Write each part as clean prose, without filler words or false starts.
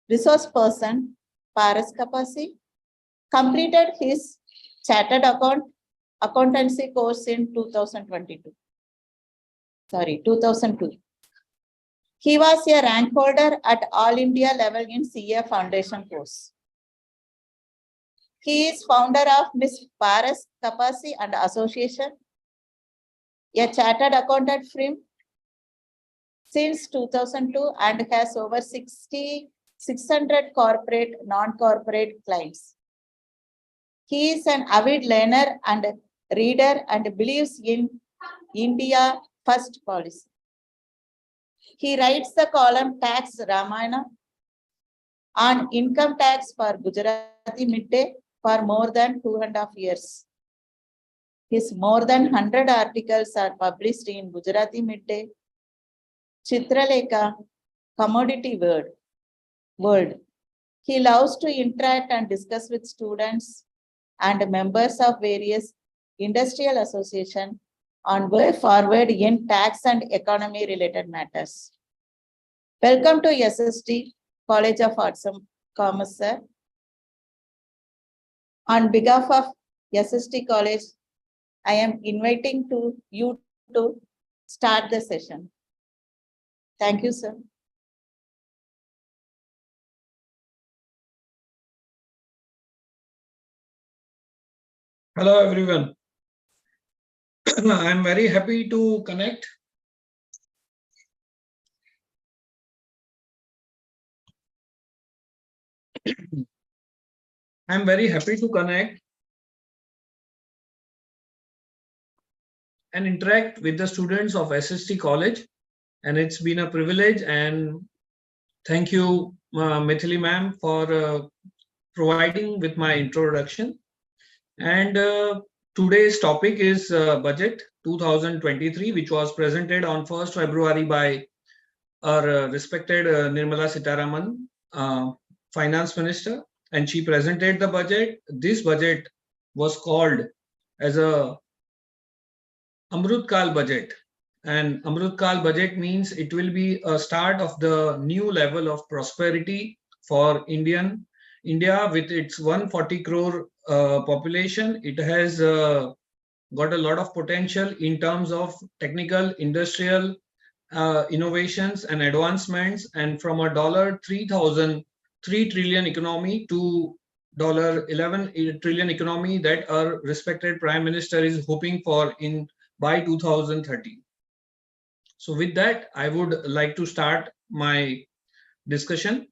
resource person, Paresh Kapasi, completed his chartered accountancy course in 2022. 2002. He was a rank holder at All India level in CA Foundation course. He is founder of Ms. Paresh Kapasi and Association, a chartered accountant firm since 2002 and has over 600 corporate, non-corporate clients. He is an avid learner and reader and believes in India First policy. He writes the column Tax Ramayana on income tax for Gujarati Midday for more than 2.5 years. His more than 100 articles are published in Gujarati Midday, Chitralekha, Commodity World. He loves to interact and discuss with students and members of various industrial associations on way forward in tax and economy related matters. Welcome to S.S.T. College of Arts and Commerce, sir. On behalf of S.S.T. College, I am inviting you to start the session. Thank you, sir. Hello, everyone. I'm very happy to connect. I'm very happy to connect and interact with the students of S.S.T. College. And it's been a privilege, and thank you, Mithili ma'am, for providing with my introduction. And today's topic is Budget 2023, which was presented on 1st February by our respected Nirmala Sitharaman, Finance Minister, and she presented the budget. This budget was called as a Amrut Kal budget. And Amrut Kal budget means it will be a start of the new level of prosperity for India with its 140 crore population. It has got a lot of potential in terms of technical, industrial innovations and advancements, and from a $3 trillion economy to $11 trillion economy that our respected Prime Minister is hoping for by 2030. So with that, I would like to start my discussion.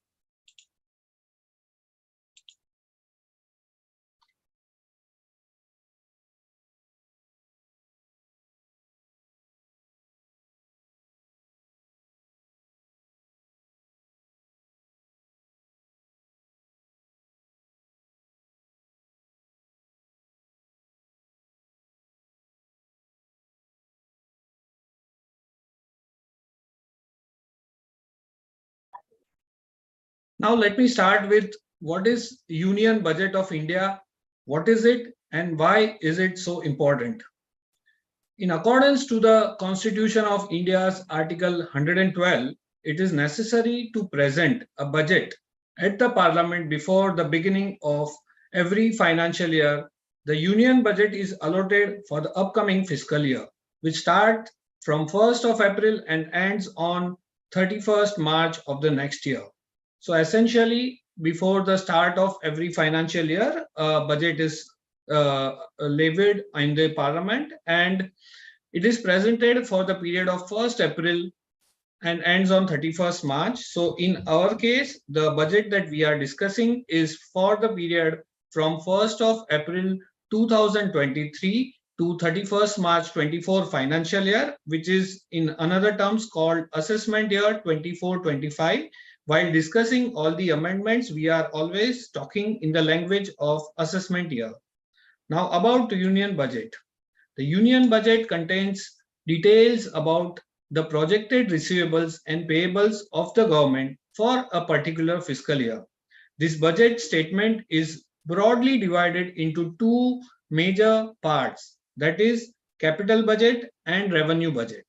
Now let me start with what is Union Budget of India, what is it, and why is it so important? In accordance to the Constitution of India's Article 112, it is necessary to present a budget at the Parliament before the beginning of every financial year. The Union Budget is allotted for the upcoming fiscal year, which starts from 1st of April and ends on 31st March of the next year. So essentially, before the start of every financial year, budget is levied in the Parliament, and it is presented for the period of 1st April and ends on 31st March. So in our case, the budget that we are discussing is for the period from 1st of April 2023 to 31st March 24 financial year, which is in another terms called assessment year 24-25. While discussing all the amendments, we are always talking in the language of assessment year. Now about the Union Budget. The Union Budget contains details about the projected receivables and payables of the government for a particular fiscal year. This budget statement is broadly divided into two major parts, that is capital budget and revenue budget.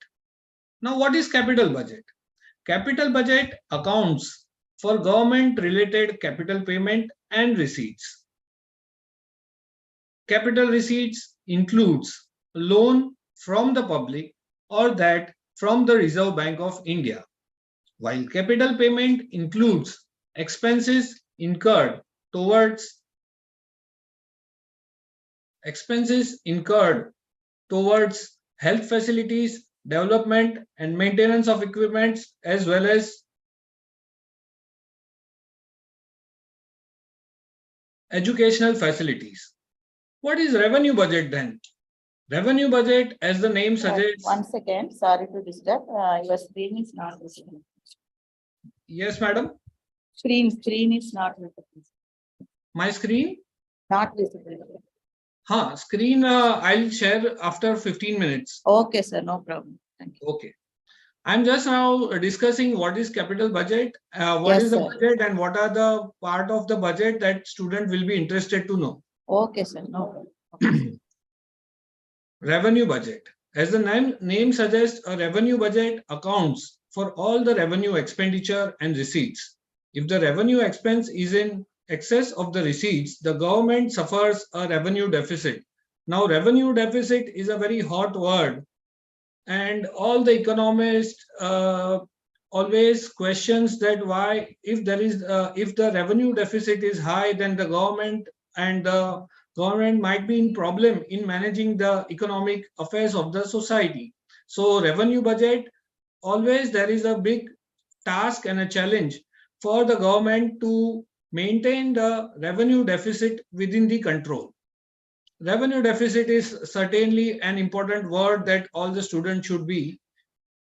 Now what is capital budget? Capital budget accounts for government-related capital payment and receipts. Capital receipts includes loan from the public or that from the Reserve Bank of India, while capital payment includes expenses incurred towards health facilities, development and maintenance of equipments, as well as educational facilities. What is revenue budget then? Revenue budget, as the name suggests. 1 second, sorry to disturb. Your screen is not visible. Yes, madam. Screen is not visible. My screen? Not visible. Screen I'll share after 15 minutes. Okay, sir, no problem. Thank you. Okay. I'm just now discussing what is capital budget, what Yes, is the sir. budget, and what are the part of the budget that student will be interested to know. Okay, sir, no problem. Okay. Revenue budget. As the name suggests, a revenue budget accounts for all the revenue expenditure and receipts. If the revenue expense is in excess of the receipts, the government suffers a revenue deficit. Now, revenue deficit is a very hot word, and all the economists always questions that why, if the revenue deficit is high, then the government might be in problem in managing the economic affairs of the society. So revenue budget, always there is a big task and a challenge for the government to maintain the revenue deficit within the control. Revenue deficit is certainly an important word that all the students should be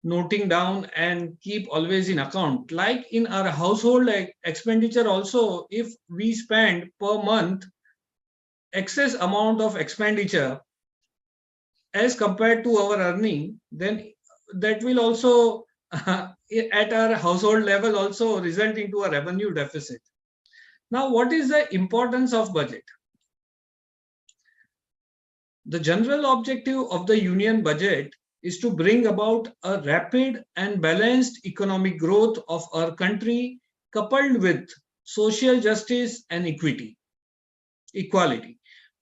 noting down and keep always in account. Like in our household expenditure also, if we spend per month excess amount of expenditure as compared to our earning, then that will also at our household level also result into a revenue deficit. Now, what is the importance of budget? The general objective of the union budget is to bring about a rapid and balanced economic growth of our country, coupled with social justice and equality.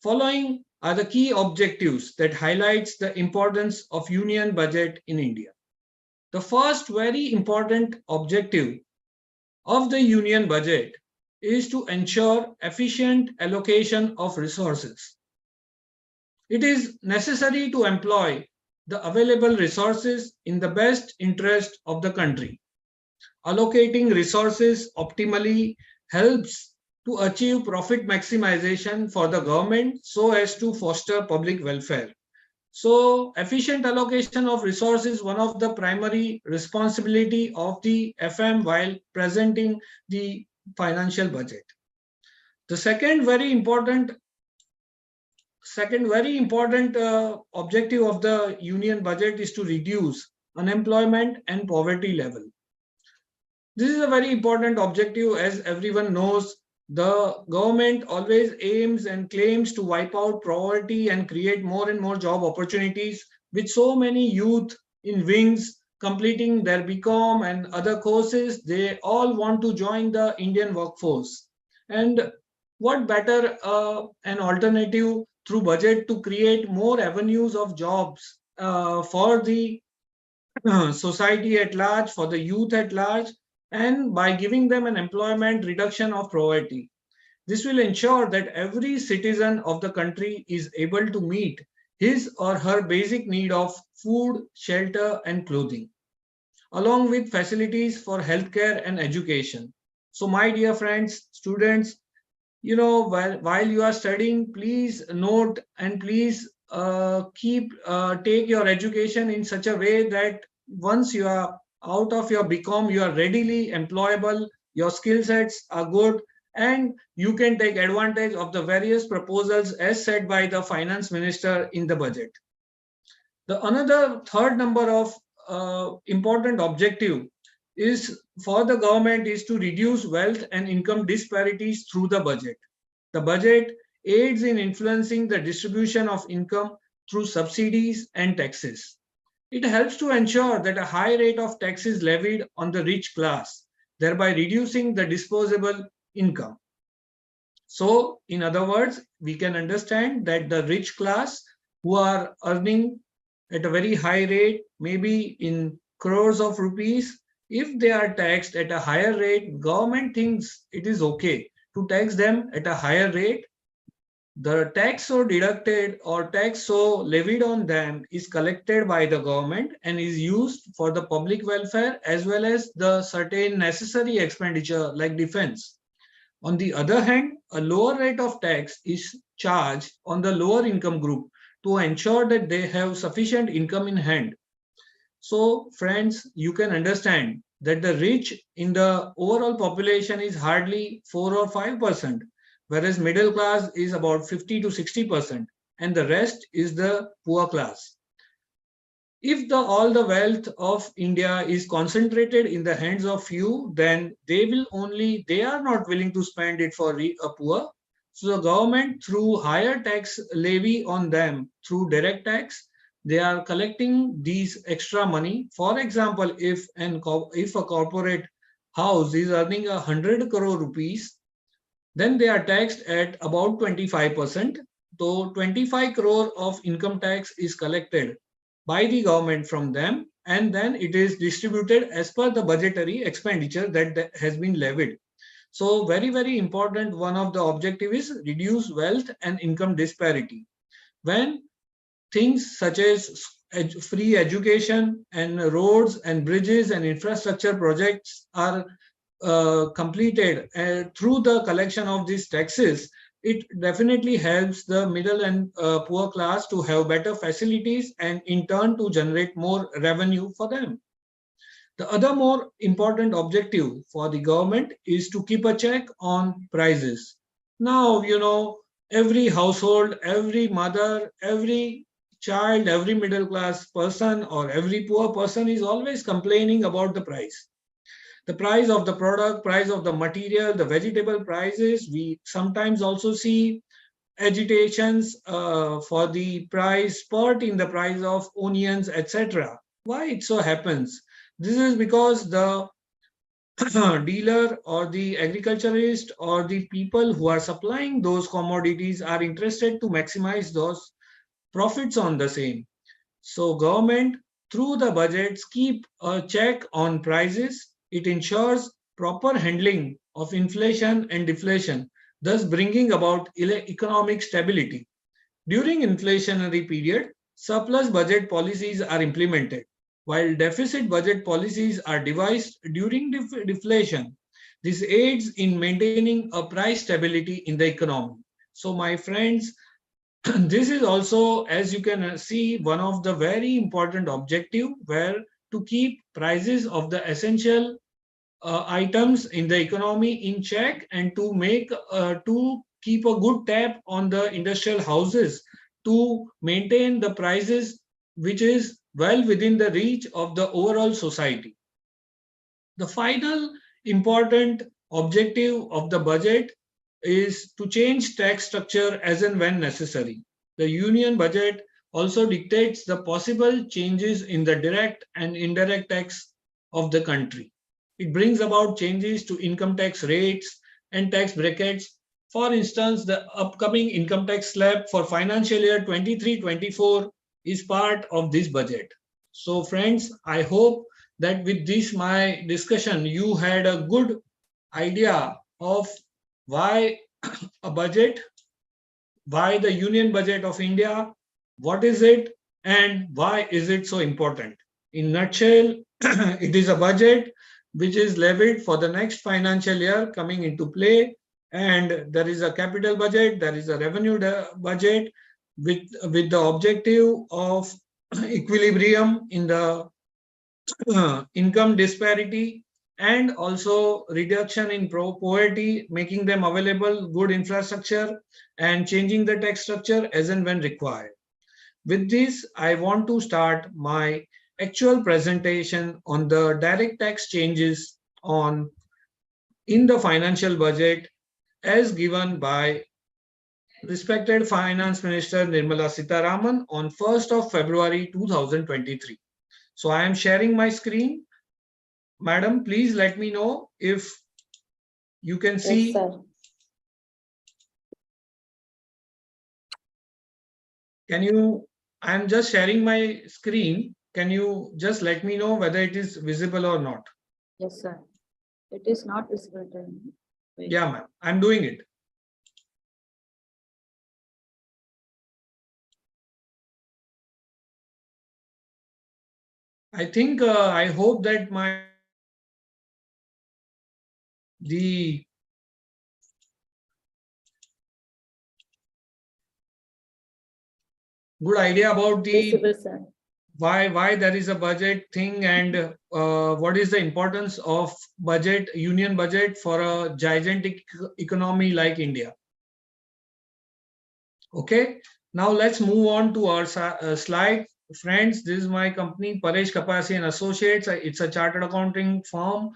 Following are the key objectives that highlights the importance of union budget in India. The first very important objective of the union budget is to ensure efficient allocation of resources. It is necessary to employ the available resources in the best interest of the country. Allocating resources optimally helps to achieve profit maximization for the government so as to foster public welfare. So efficient allocation of resources is one of the primary responsibility of the FM while presenting the financial budget. The second very important objective of the union budget is to reduce unemployment and poverty level. This is a very important objective. As everyone knows, the government always aims and claims to wipe out poverty and create more and more job opportunities, with so many youth in wings completing their BCom and other courses. They all want to join the Indian workforce. And what better an alternative through budget to create more avenues of jobs for the society at large, for the youth at large, and by giving them an employment, reduction of poverty. This will ensure that every citizen of the country is able to meet his or her basic need of food, shelter, and clothing, along with facilities for healthcare and education. So, my dear friends, students, while you are studying, please note and please take your education in such a way that once you are out of your BCom, you are readily employable, your skill sets are good, and you can take advantage of the various proposals as set by the finance minister in the budget. The another third number of important objective is for the government is to reduce wealth and income disparities through the budget. The budget aids in influencing the distribution of income through subsidies and taxes. It helps to ensure that a high rate of tax is levied on the rich class thereby reducing the disposable income. So, in other words, we can understand that the rich class who are earning at a very high rate, maybe in crores of rupees, if they are taxed at a higher rate, government thinks it is okay to tax them at a higher rate. The tax so deducted or tax so levied on them is collected by the government and is used for the public welfare as well as the certain necessary expenditure like defense. On the other hand, a lower rate of tax is charged on the lower income group to ensure that they have sufficient income in hand. So, friends, you can understand that the rich in the overall population is hardly 4 or 5%, whereas middle class is about 50 to 60%, and the rest is the poor class. If all the wealth of India is concentrated in the hands of few, then they are not willing to spend it for a poor. So the government, through higher tax levy on them through direct tax, they are collecting these extra money. For example, if a corporate house is earning 100 crore rupees, then they are taxed at about 25%. So 25 crore of income tax is collected by the government from them, and then it is distributed as per the budgetary expenditure that has been levied. So very, very important, one of the objective is reduce wealth and income disparity. When things such as free education and roads and bridges and infrastructure projects are completed through the collection of these taxes, it definitely helps the middle and poor class to have better facilities and in turn to generate more revenue for them. The other more important objective for the government is to keep a check on prices. Now, every household, every mother, every child, every middle class person, or every poor person is always complaining about the price. The price of the product, price of the material, the vegetable prices. We sometimes also see agitations for the price, spurt in the price of onions, etc. Why it so happens? This is because the dealer or the agriculturist or the people who are supplying those commodities are interested to maximize those profits on the same. So government through the budgets keep a check on prices. It ensures proper handling of inflation and deflation, thus bringing about economic stability. During inflationary period, surplus budget policies are implemented, while deficit budget policies are devised during deflation. This aids in maintaining a price stability in the economy. So my friends, this is also, as you can see, one of the very important objective where to keep prices of the essential items in the economy in check and to keep a good tap on the industrial houses to maintain the prices which is well within the reach of the overall society. The final important objective of the budget is to change tax structure as and when necessary. The union budget also dictates the possible changes in the direct and indirect tax of the country. It brings about changes to income tax rates and tax brackets. For instance, the upcoming income tax slab for financial year 23-24 is part of this budget. So friends, I hope that with this my discussion, you had a good idea of why a budget, why the union budget of India, what is it, and why is it so important. In nutshell, it is a budget which is levied for the next financial year coming into play, and there is a capital budget, there is a revenue budget with the objective of equilibrium in the income disparity and also reduction in poverty, making them available good infrastructure and changing the tax structure as and when required. With this, I want to start my actual presentation on the direct tax changes on in the financial budget as given by respected Finance Minister Nirmala Sitharaman on 1st of February 2023. So I am sharing my screen. Madam, please let me know if you can Yes, see. sir. Can you, I'm just sharing my screen. Can you just let me know whether it is visible or not? Yes, sir. It is not visible to me. Wait. Yeah, ma'am. I'm doing it. I think I hope that the good idea about the Visible, sir. why there is a budget thing and what is the importance of budget, union budget for a gigantic economy like India. Okay, now let's move on to our slide. Friends, this is my company, Paresh Kapasi and Associates. It's a chartered accounting firm,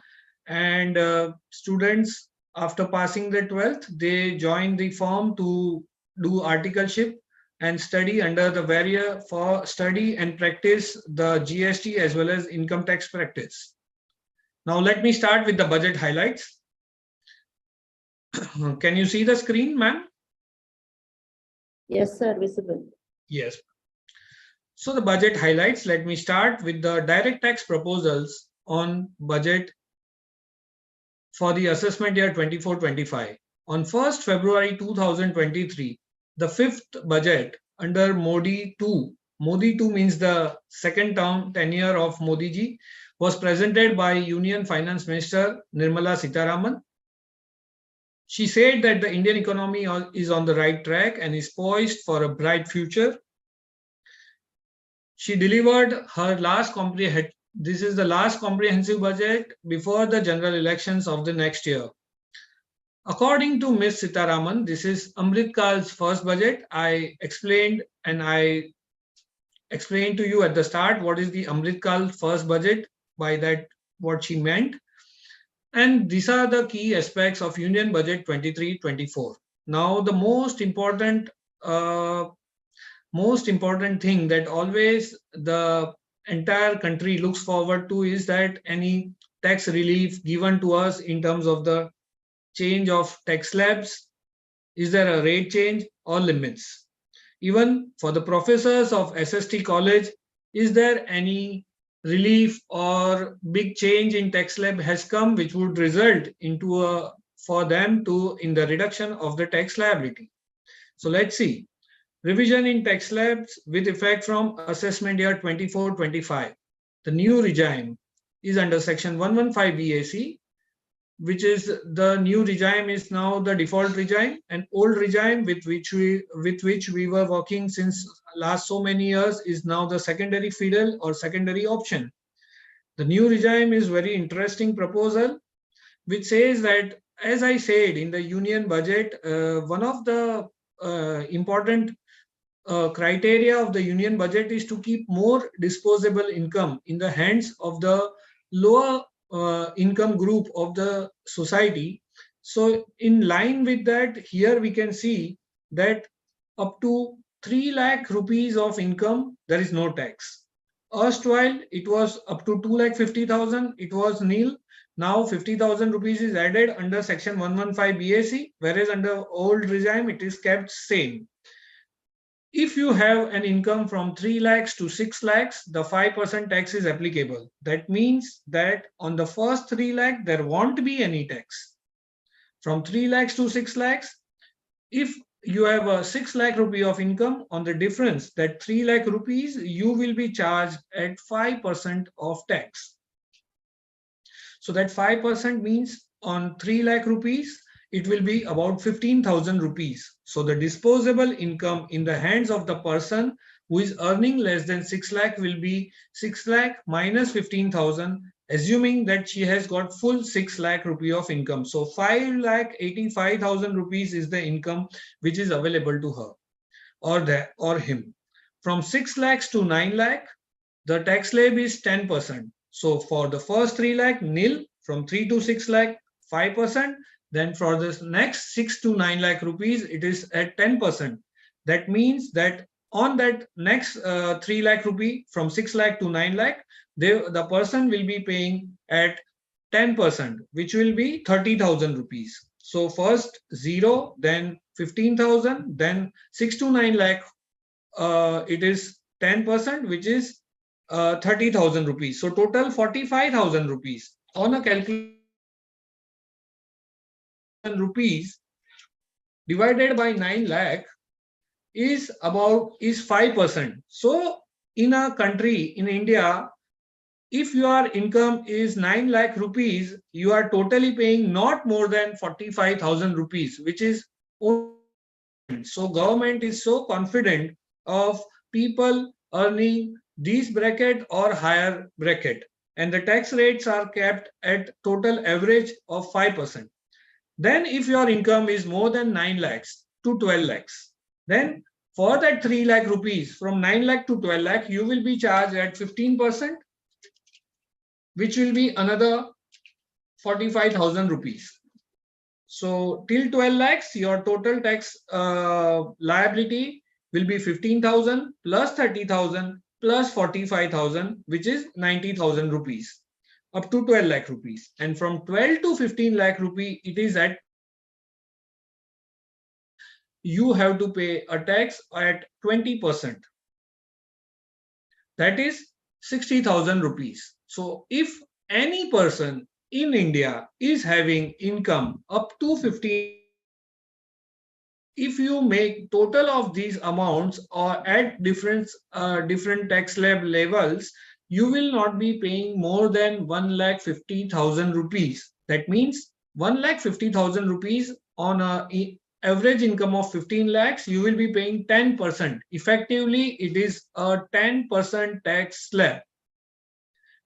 and students after passing the 12th, they join the firm to do articleship and study under the barrier for study and practice the GST as well as income tax practice. Now let me start with the budget highlights. Can you see the screen, ma'am? Yes, sir. Visible. Yes. So the budget highlights, let me start with the direct tax proposals on budget for the assessment year 24-25. On 1st February 2023, the fifth budget under Modi 2, Modi 2 means the second term tenure of Modi ji, was presented by Union Finance Minister Nirmala Sitharaman. She said that the Indian economy is on the right track and is poised for a bright future. She delivered her this is the last comprehensive budget before the general elections of the next year. According to Ms. Sitaraman, this is Amrit Kal's first budget. I explained to you at the start what is the Amrit Kal first budget, by that what she meant. And these are the key aspects of Union Budget 23-24. Now the most important thing that always the entire country looks forward to is that any tax relief given to us in terms of the change of tax slabs. Is there a rate change or limits? Even for the professors of S.S.T college, is there any relief or big change in tax slab has come which would result into for them to in the reduction of the tax liability? So let's see. Revision in tax slabs with effect from assessment year 24-25. The new regime is under section 115 BAC, which is the new regime is now the default regime, and old regime with which we were working since last so many years is now the secondary fiddle or secondary option. The new regime is very interesting proposal which says that, as I said in the union budget, one of the important criteria of the union budget is to keep more disposable income in the hands of the lower income group of the society. So in line with that, here we can see that up to 3 lakh rupees of income, there is no tax. Erstwhile, it was up to 2,50,000, it was nil. Now 50,000 rupees is added under section 115 BAC, whereas under old regime, it is kept same. If you have an income from 3 lakhs to 6 lakhs, the 5% tax is applicable. That means that on the first 3 lakh, there won't be any tax. From 3 lakhs to 6 lakhs, if you have a 6 lakh rupee of income, on the difference, that 3 lakh rupees, you will be charged at 5% of tax. So that 5% means on 3 lakh rupees, it will be about 15,000 rupees. So the disposable income in the hands of the person who is earning less than 6 lakh will be 6 lakh minus 15,000, assuming that she has got full 6 lakh rupee of income. So 5 lakh 85,000 rupees is the income which is available to her or him. From 6 lakhs to 9 lakh, the tax slab is 10%. So for the first 3 lakh, nil. From 3 to 6 lakh, 5%. Then for the next 6 to 9 lakh rupees, it is at 10%. That means that on that next 3 lakh rupee, from 6 lakh to 9 lakh, the person will be paying at 10%, which will be 30,000 rupees. So first 0, then 15,000, then 6 to 9 lakh, it is 10%, which is 30,000 rupees. So total 45,000 rupees. On a calculation, rupees divided by 9 lakh is 5%. So in a country, in India, if your income is 9 lakh rupees, you are totally paying not more than 45,000 rupees, which is only. So government is so confident of people earning this bracket or higher bracket, and the tax rates are kept at total average of 5%. Then if your income is more than 9 lakhs to 12 lakhs, then for that 3 lakh rupees, from 9 lakh to 12 lakh, you will be charged at 15%, which will be another 45,000 rupees. So till 12 lakhs, your total tax liability will be 15,000 plus 30,000 plus 45,000, which is 90,000 rupees, up to 12 lakh rupees. And from 12 to 15 lakh rupee, it is at you have to pay a tax at 20%. That is 60,000 rupees. So if any person in India is having income up to 15, if you make total of these amounts or at different tax slab levels, you will not be paying more than 1,50,000 rupees. That means 1,50,000 rupees on a average income of 15 lakhs, you will be paying 10%. Effectively, it is a 10% tax slab,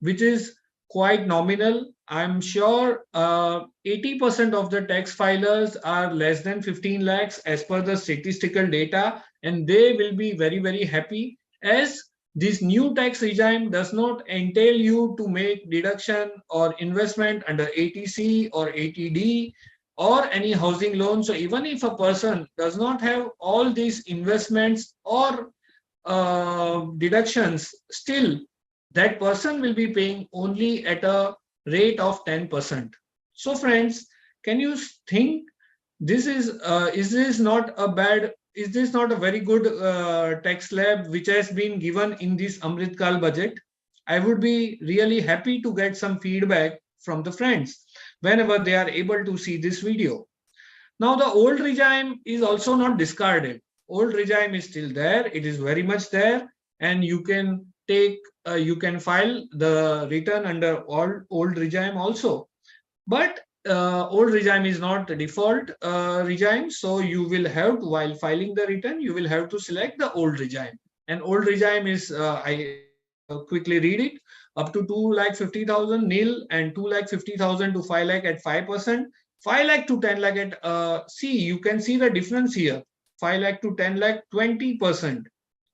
which is quite nominal. I'm sure 80% of the tax filers are less than 15 lakhs as per the statistical data, and they will be very, very happy, as this new tax regime does not entail you to make deduction or investment under ATC or ATD or any housing loan. So even if a person does not have all these investments or deductions, still that person will be paying only at a rate of 10%. So friends, can you think is this not a bad, is this not a very good tax slab which has been given in this Amrit Kal budget? I would be really happy to get some feedback from the friends whenever they are able to see this video. Now the old regime is also not discarded. Old regime is still there. It is very much there, and you can you can file the return under old regime also. But old regime is not the default regime, so you will have to, while filing the return, you will have to select the old regime. And old regime is I quickly read it: up to 2,50,000 nil, and 2,50,000 to 5 lakh at 5%, 5 lakh to 10 lakh at see, you can see the difference here. 5 lakh to 10 lakh 20%,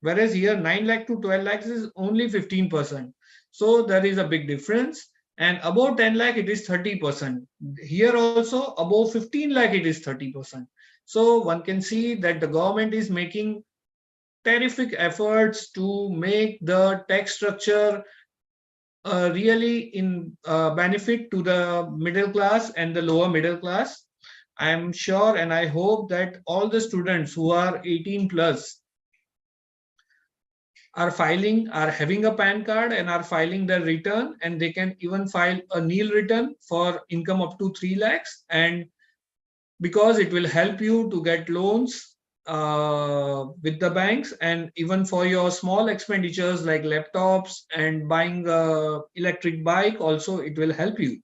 whereas here 9 lakh to 12 lakhs is only 15%. So there is a big difference. And above 10 lakh it is 30%. Here also above 15 lakh it is 30%. So one can see that the government is making terrific efforts to make the tax structure really in benefit to the middle class and the lower middle class. I am sure and I hope that all the students who are 18 plus are having a PAN card and are filing their return, and they can even file a nil return for income up to 3 lakhs. And because it will help you to get loans with the banks, and even for your small expenditures like laptops and buying a electric bike also, it will help you.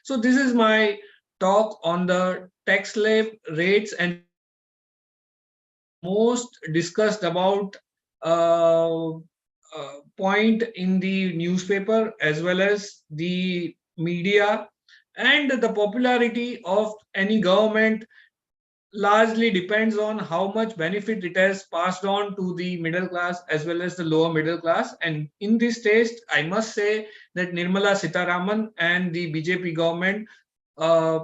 So this is my talk on the tax slab rates and most discussed about point in the newspaper as well as the media. And the popularity of any government largely depends on how much benefit it has passed on to the middle class as well as the lower middle class. And in this taste, I must say that Nirmala Sitharaman and the BJP government uh,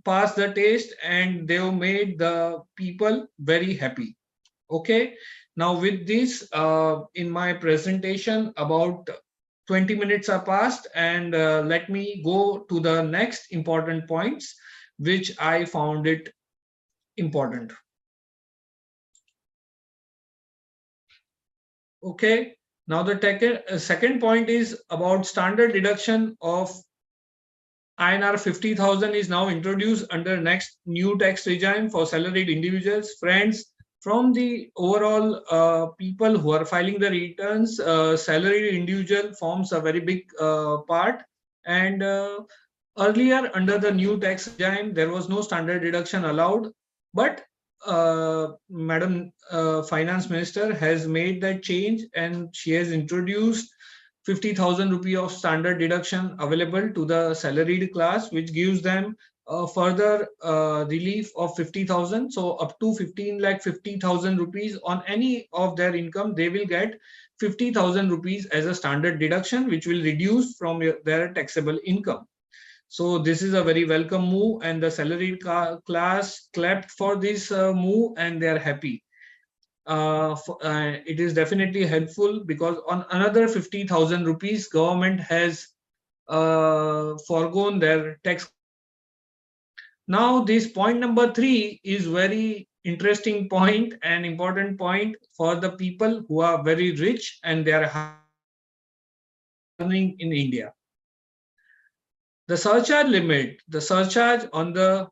passed the taste, and they've made the people very happy. Okay, now with this, in my presentation about 20 minutes are passed, and let me go to the next important points, which I found it important. Okay, now the second point is about standard deduction of INR 50,000 is now introduced under next new tax regime for salaried individuals. Friends, from the overall people who are filing the returns, salaried individual forms a very big part. And earlier, under the new tax regime, there was no standard deduction allowed. But Madam Finance Minister has made that change, and she has introduced 50,000 rupee of standard deduction available to the salaried class, which gives them further relief of 50,000. So up to 15 lakh 50,000 rupees on any of their income, they will get 50,000 rupees as a standard deduction, which will reduce from their taxable income. So this is a very welcome move, and the salaried class clapped for this move, and they are happy. It is definitely helpful because on another 50,000 rupees, government has foregone their tax. Now, this point number 3 is very interesting point and important point for the people who are very rich and they are earning in India. The surcharge limit, the surcharge on the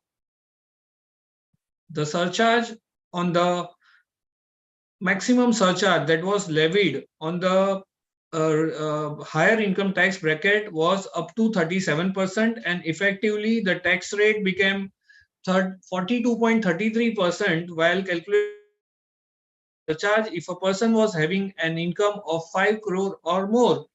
maximum surcharge that was levied on the higher income tax bracket was up to 37%, and effectively the tax rate became 42.33%, while calculated surcharge if a person was having an income of 5 crore or more.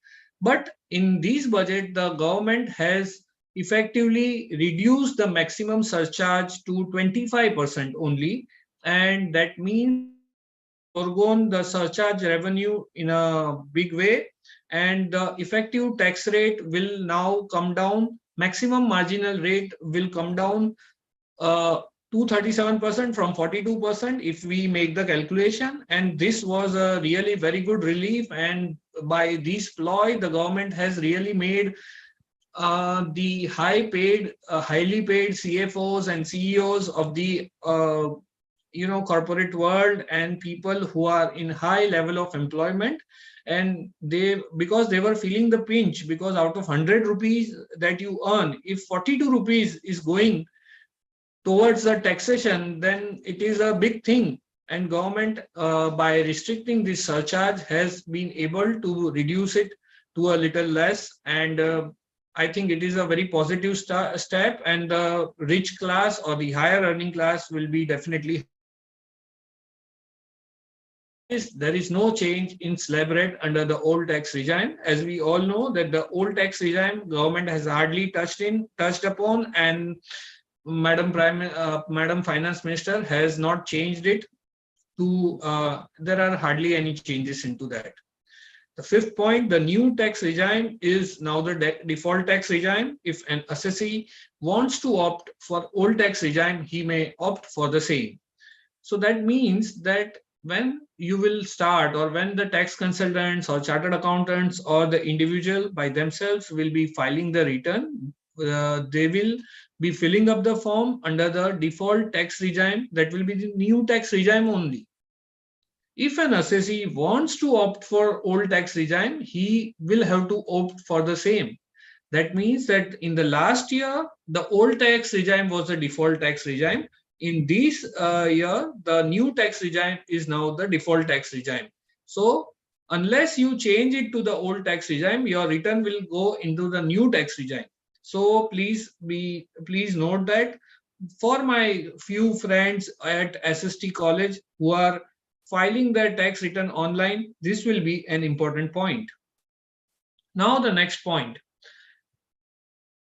But in this budget, the government has effectively reduced the maximum surcharge to 25% only, and that means foregone the surcharge revenue in a big way, and the effective tax rate will now come down. Maximum marginal rate will come down to 37% from 42% if we make the calculation. And this was a really very good relief. And by this ploy, the government has really made the highly paid CFOs and CEOs of the corporate world and people who are in high level of employment, and because they were feeling the pinch, because out of 100 rupees that you earn, if 42 rupees is going towards the taxation, then it is a big thing. And government, by restricting this surcharge, has been able to reduce it to a little less. And I think it is a very positive step, and the rich class or the higher earning class will be definitely. There is no change in slab rate under the old tax regime. As we all know that the old tax regime government has hardly touched upon, and Madam Finance Minister has not changed it to, there are hardly any changes into that. The fifth point, the new tax regime is now the default tax regime. If an assessee wants to opt for old tax regime, he may opt for the same. So that means that when you will start, or when the tax consultants or chartered accountants or the individual by themselves will be filing the return, they will be filling up the form under the default tax regime. That will be the new tax regime only. If an assessee wants to opt for old tax regime, he will have to opt for the same. That means that in the last year, the old tax regime was the default tax regime. In this year, the new tax regime is now the default tax regime. So unless you change it to the old tax regime, your return will go into the new tax regime. So please note that. For my few friends at S.S.T college who are filing their tax return online, this will be an important point. Now the next point.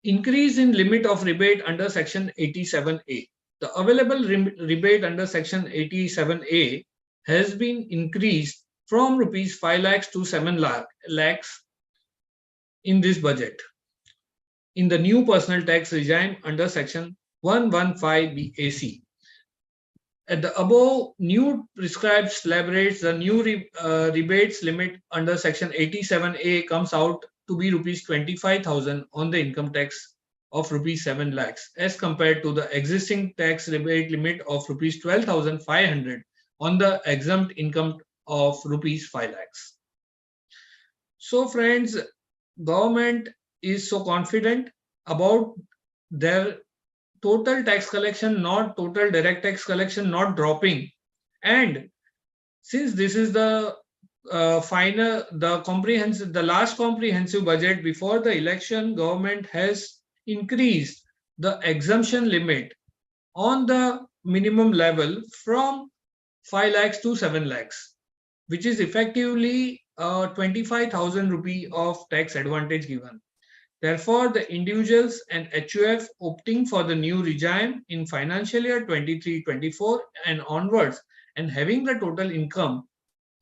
Increase in limit of rebate under section 87A. The available rebate under section 87A has been increased from rupees 5 lakhs to 7 lakhs in this budget, in the new personal tax regime under section 115 BAC. At the above, new prescribed slab rates, the new rebates limit under Section 87A comes out to be rupees 25,000 on the income tax of rupees 7 lakhs as compared to the existing tax rebate limit of rupees 12,500 on the exempt income of rupees 5 lakhs. So friends, government is so confident about their total tax collection, not total direct tax collection, not dropping. And since this is the the last comprehensive budget before the election, government has increased the exemption limit on the minimum level from 5 lakhs to 7 lakhs, which is effectively 25,000 rupee of tax advantage given. Therefore, the individuals and HUF opting for the new regime in financial year 23-24 and onwards and having the total income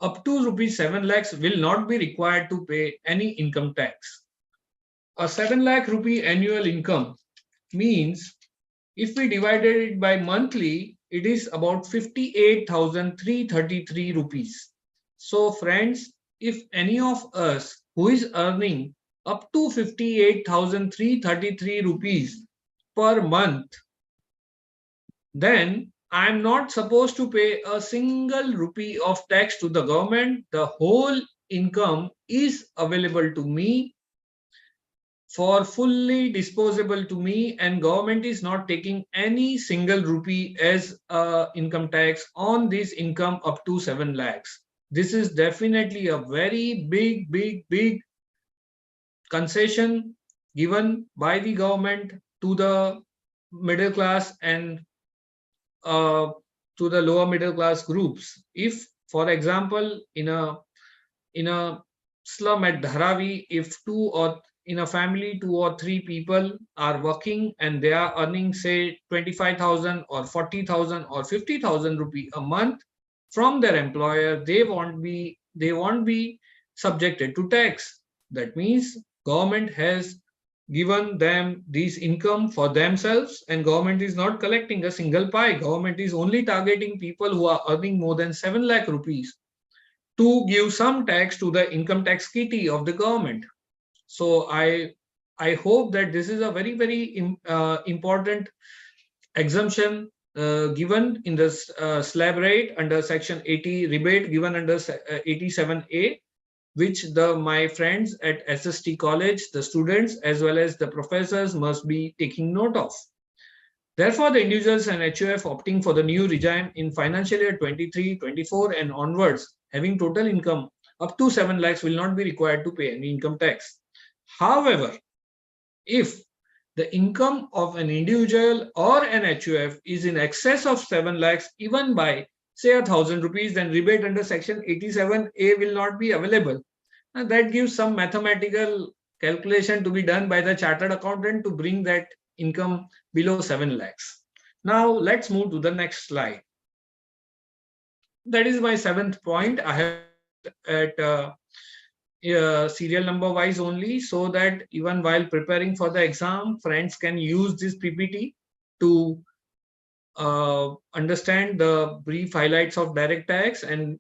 up to rupees 7 lakhs will not be required to pay any income tax. A 7 lakh rupee annual income means if we divided it by monthly, it is about 58,333 rupees. So friends, if any of us who is earning up to 58,333 rupees per month, then I'm not supposed to pay a single rupee of tax to the government. The whole income is available to me for fully disposable to me, and government is not taking any single rupee as income tax on this income up to 7 lakhs. This is definitely a very big concession given by the government to the middle class and to the lower middle class groups. If, for example, in a slum at Dharavi, if in a family 2 or 3 people are working and they are earning say 25,000 or 40,000 or 50,000 rupee a month from their employer, they won't be subjected to tax. That means government has given them this income for themselves, and government is not collecting a single pie. Government is only targeting people who are earning more than 7 lakh rupees to give some tax to the income tax kitty of the government. So I hope that this is a very important exemption given in the slab rate under Section 80 rebate given under 87A, which my friends at S.S.T college, the students as well as the professors must be taking note of. Therefore, the individuals and HUF opting for the new regime in financial year 23-24 and onwards, having total income up to 7 lakhs will not be required to pay any income tax. However, if the income of an individual or an HUF is in excess of 7 lakhs, even by say 1,000 rupees, then rebate under Section 87A will not be available. And that gives some mathematical calculation to be done by the chartered accountant to bring that income below 7 lakhs. Now let's move to the next slide. That is my 7th point. I have at serial number wise only, so that even while preparing for the exam, friends can use this PPT to understand the brief highlights of direct tax, and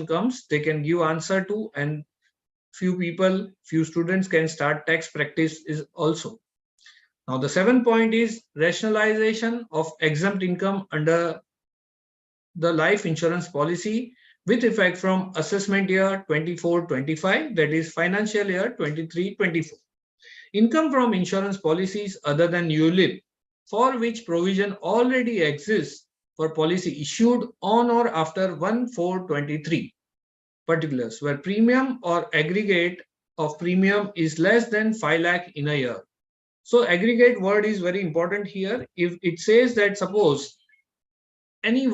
comes they can give answer to, and few students can start tax practice is also. Now the 7th point is rationalization of exempt income under the life insurance policy with effect from assessment year 24-25, that is financial year 23-24. Income from insurance policies other than ULIP, for which provision already exists for policy issued on or after 1/4/23, particulars where premium or aggregate of premium is less than 5 lakh in a year. So aggregate word is very important here. If it says that suppose any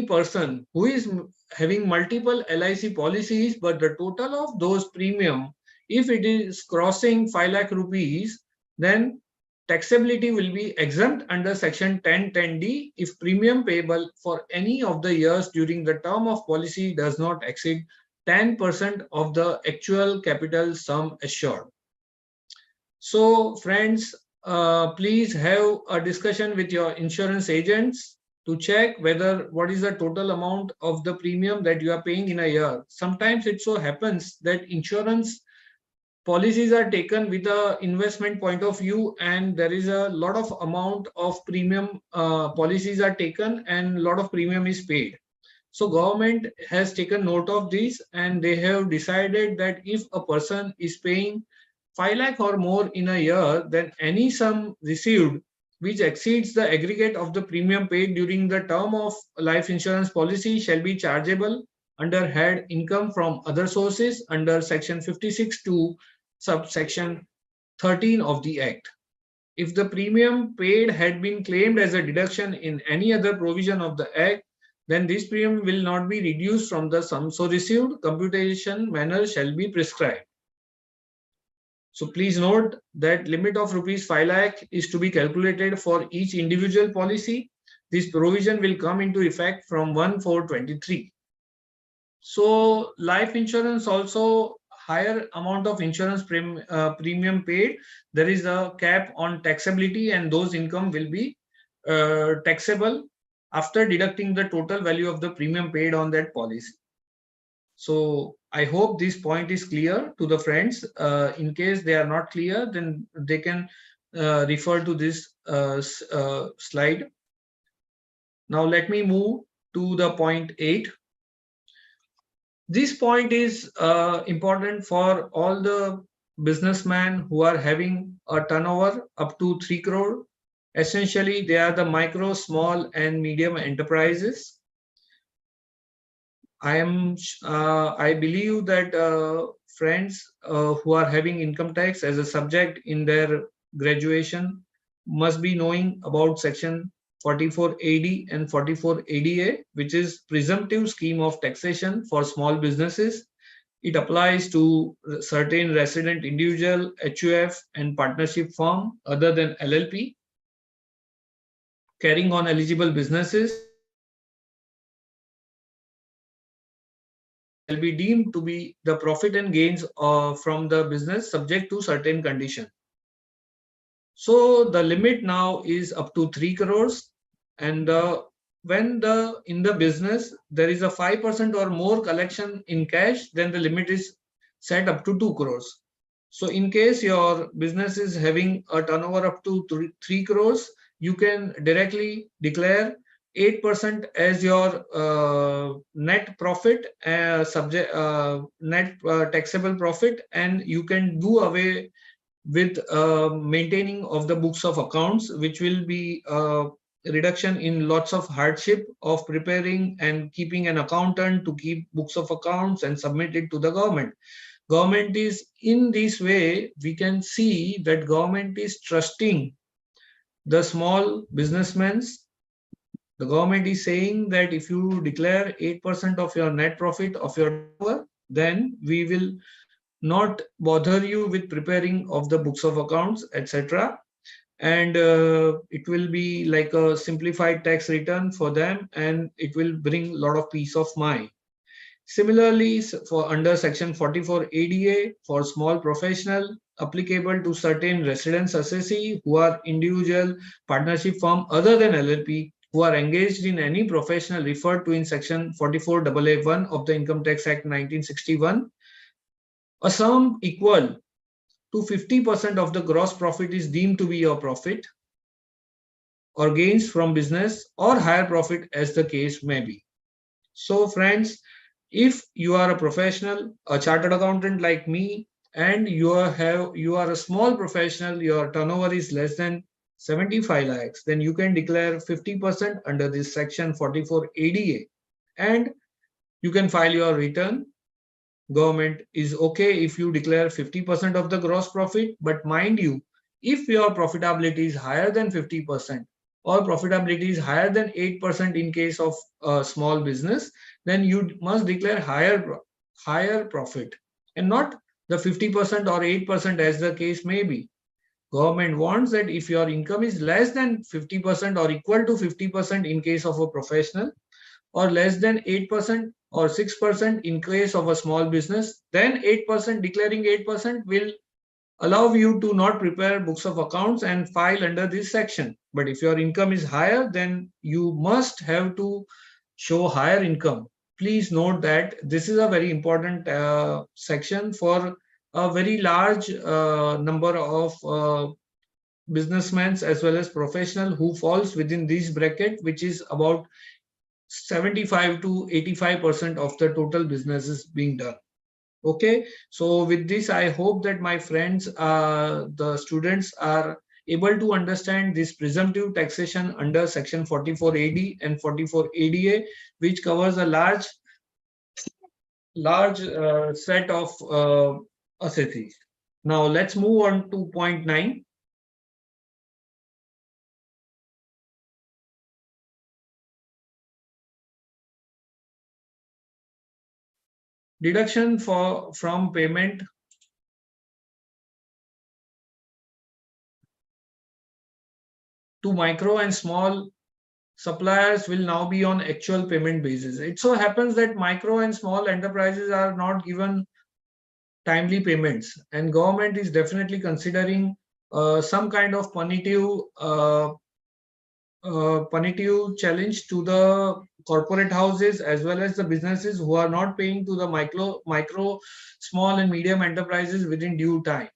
person who is having multiple LIC policies, but the total of those premium, if it is crossing 5 lakh rupees, then taxability will be exempt under Section 1010D if premium payable for any of the years during the term of policy does not exceed 10% of the actual capital sum assured. So friends, please have a discussion with your insurance agents to check whether what is the total amount of the premium that you are paying in a year. Sometimes it so happens that insurance policies are taken with a investment point of view, and there is a lot of amount of premium policies are taken and a lot of premium is paid. So government has taken note of this, and they have decided that if a person is paying 5 lakh or more in a year, then any sum received which exceeds the aggregate of the premium paid during the term of life insurance policy shall be chargeable under head income from other sources under section 56 to subsection 13 of the Act. If the premium paid had been claimed as a deduction in any other provision of the Act, then this premium will not be reduced from the sum so received. Computation manner shall be prescribed. So please note that limit of rupees 5 lakh is to be calculated for each individual policy. This provision will come into effect from 1/4/23. So life insurance also, higher amount of insurance premium paid, there is a cap on taxability, and those income will be taxable after deducting the total value of the premium paid on that policy. So I hope this point is clear to the friends. In case they are not clear, then they can refer to this slide. Now let me move to the point 8. This point is important for all the businessmen who are having a turnover up to 3 crore. Essentially, they are the micro, small, and medium enterprises. I believe that friends who are having income tax as a subject in their graduation must be knowing about section 44 AD and 44 ADA, which is presumptive scheme of taxation for small businesses. It applies to certain resident individual, HUF, and partnership firm other than LLP carrying on eligible businesses. Shall be deemed to be the profit and gains from the business subject to certain condition. So the limit now is up to 3 crores, and when in the business there is a 5% or more collection in cash, then the limit is set up to 2 crores. So in case your business is having a turnover up to 3 crores, you can directly declare 8% as your net profit, net taxable profit, and you can do away with maintaining of the books of accounts, which will be reduction in lots of hardship of preparing and keeping an accountant to keep books of accounts and submit it to the government. Government is, in this way, we can see that government is trusting the small businessmen. The government is saying that if you declare 8% of your net profit of your turnover, then we will not bother you with preparing of the books of accounts, etc. And it will be like a simplified tax return for them, and it will bring a lot of peace of mind. Similarly, for under section 44 ADA for small professional, applicable to certain residents assessee who are individual, partnership firm other than LLP, who are engaged in any professional referred to in section 44AA1 of the Income Tax Act 1961, a sum equal to 50% of the gross profit is deemed to be your profit or gains from business, or higher profit as the case may be. So friends, if you are a professional, a chartered accountant like me, and you are a small professional, your turnover is less than 75 lakhs, then you can declare 50% under this section 44 ADA, and you can file your return. Government is okay if you declare 50% of the gross profit, but mind you, if your profitability is higher than 50% or profitability is higher than 8% in case of a small business, then you must declare higher profit and not the 50% or 8% as the case may be. Government wants that if your income is less than 50% or equal to 50% in case of a professional, or less than 8% or 6% in case of a small business, then 8%, declaring 8% will allow you to not prepare books of accounts and file under this section. But if your income is higher, then you must have to show higher income. Please note that this is a very important section for a very large number of businessmen as well as professional who falls within this bracket, which is about 75 to 85% of the total businesses being done. Okay, so with this, I hope that my friends, the students are able to understand this presumptive taxation under section 44 AD and 44 ADA, which covers a large set of assets. Now let's move on to point 9. Deduction from payment to micro and small suppliers will now be on actual payment basis. It so happens that micro and small enterprises are not given timely payments, and government is definitely considering some kind of punitive challenge to the corporate houses as well as the businesses who are not paying to the micro, small and medium enterprises within due time.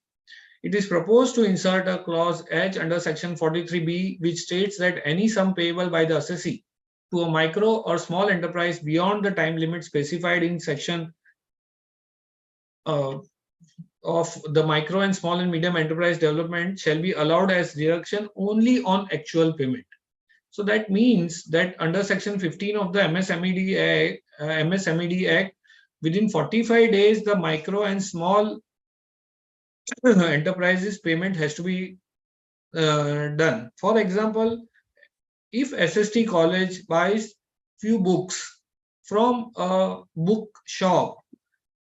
It is proposed to insert a clause H under section 43B, which states that any sum payable by the assessee to a micro or small enterprise beyond the time limit specified in section of the micro and small and medium enterprise development shall be allowed as deduction only on actual payment. So that means that under section 15 of the MSMED Act, within 45 days, the micro and small enterprises payment has to be done. For example, if S.S.T college buys few books from a book shop,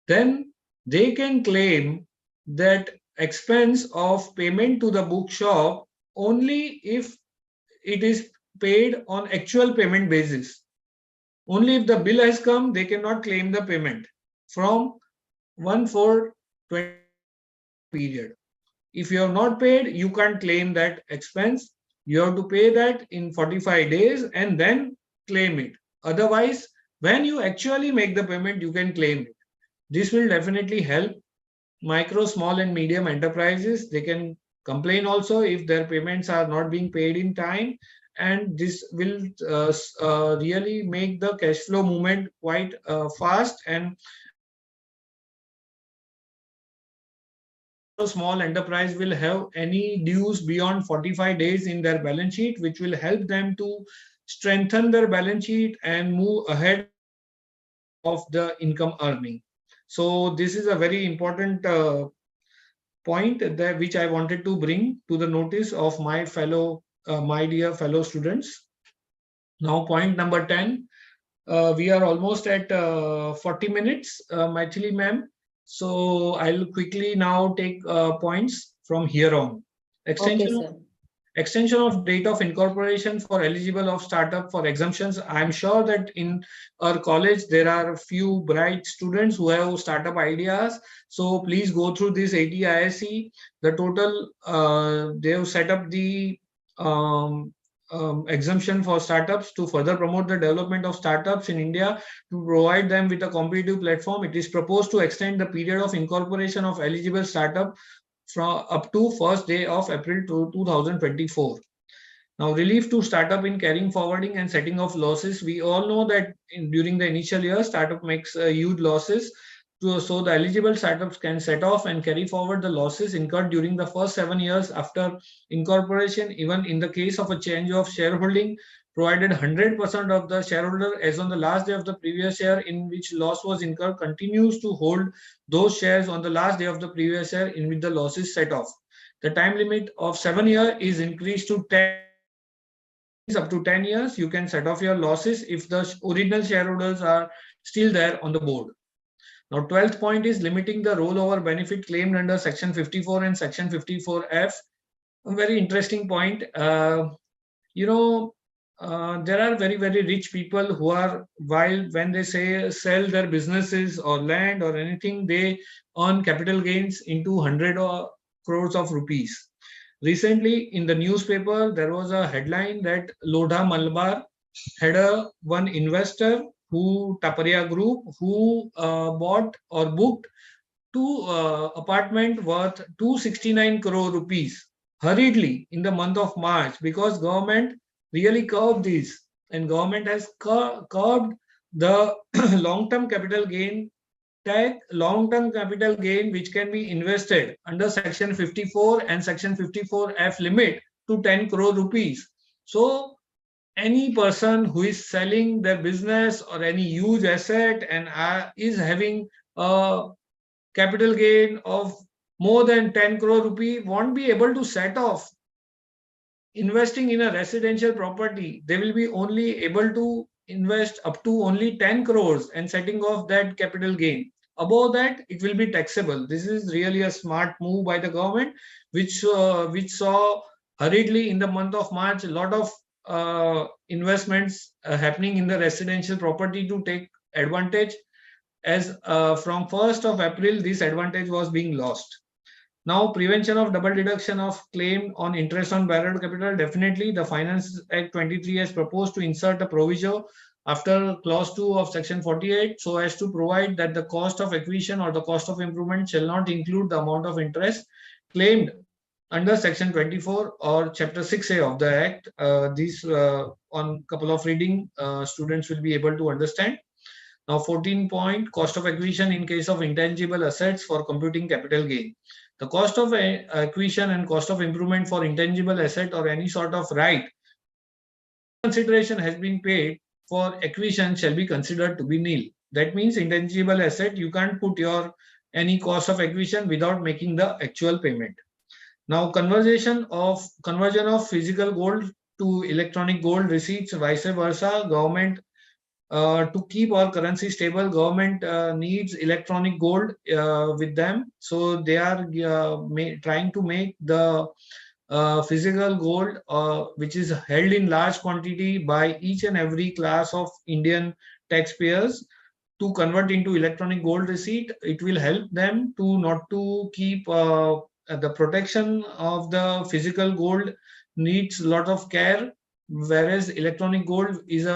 then they can claim that expense of payment to the bookshop only if it is paid on actual payment basis. Only if the bill has come, they cannot claim the payment from 1/4/20 period. If you have not paid, you can't claim that expense. You have to pay that in 45 days and then claim it. Otherwise, when you actually make the payment, you can claim it. This will definitely help micro, small and medium enterprises. They can complain also if their payments are not being paid in time, and this will really make the cash flow movement quite fast, and small enterprise will have any dues beyond 45 days in their balance sheet, which will help them to strengthen their balance sheet and move ahead of the income earning. So this is a very important point that which I wanted to bring to the notice of my dear fellow students. Now, point number 10. We are almost at 40 minutes, Maithili ma'am. So I'll quickly now take points from here on. Okay, Extension sir. Extension of date of incorporation for eligible of startup for exemptions. I'm sure that in our college there are a few bright students who have startup ideas. So please go through this ATISC. The total they have set up the um, exemption for startups to further promote the development of startups in India, to provide them with a competitive platform. It is proposed to extend the period of incorporation of eligible startup from up to first day of April 2024. Now, relief to startup in carrying forwarding and setting off losses. We all know that during the initial years, startup makes huge losses. So the eligible startups can set off and carry forward the losses incurred during the first 7 years after incorporation, even in the case of a change of shareholding, provided 100% of the shareholder as on the last day of the previous year in which loss was incurred continues to hold those shares on the last day of the previous year in which the loss is set off. The time limit of 7 years is increased to 10. Up to 10 years, you can set off your losses if the original shareholders are still there on the board. Now, 12th point is limiting the rollover benefit claimed under Section 54 and Section 54F. A very interesting point. There are very, very rich people who are, when they say sell their businesses or land or anything, they earn capital gains into 100 or crores of rupees. Recently, in the newspaper, there was a headline that Lodha Malabar had one investor who Taparia Group who bought or booked two apartment worth 269 crore rupees hurriedly in the month of March because government really curbed these and government has curbed the long-term capital gain tax, long-term capital gain which can be invested under section 54 and section 54F limit to 10 crore rupees. So any person who is selling their business or any huge asset and is having a capital gain of more than 10 crore rupee won't be able to set off investing in a residential property. They will be only able to invest up to only 10 crores and setting off that capital gain. Above that, it will be taxable. This is really a smart move by the government, which saw hurriedly in the month of March a lot of investments happening in the residential property to take advantage as from 1st of April, this advantage was being lost. Now, prevention of double deduction of claim on interest on borrowed capital. Definitely, the Finance Act 23 has proposed to insert a provision after clause 2 of section 48 so as to provide that the cost of acquisition or the cost of improvement shall not include the amount of interest claimed under section 24 or chapter 6A of the act. These on couple of reading students will be able to understand. Now 14 point, cost of acquisition in case of intangible assets for computing capital gain. The cost of acquisition and cost of improvement for intangible asset or any sort of right consideration has been paid for acquisition shall be considered to be nil. That means intangible asset, you can't put your any cost of acquisition without making the actual payment. Now conversion of physical gold to electronic gold receipts, vice versa. Government to keep our currency stable, government needs electronic gold with them. So they are trying to make the physical gold, which is held in large quantity by each and every class of Indian taxpayers, to convert into electronic gold receipt. It will help them to not to keep the protection of the physical gold needs a lot of care, whereas electronic gold is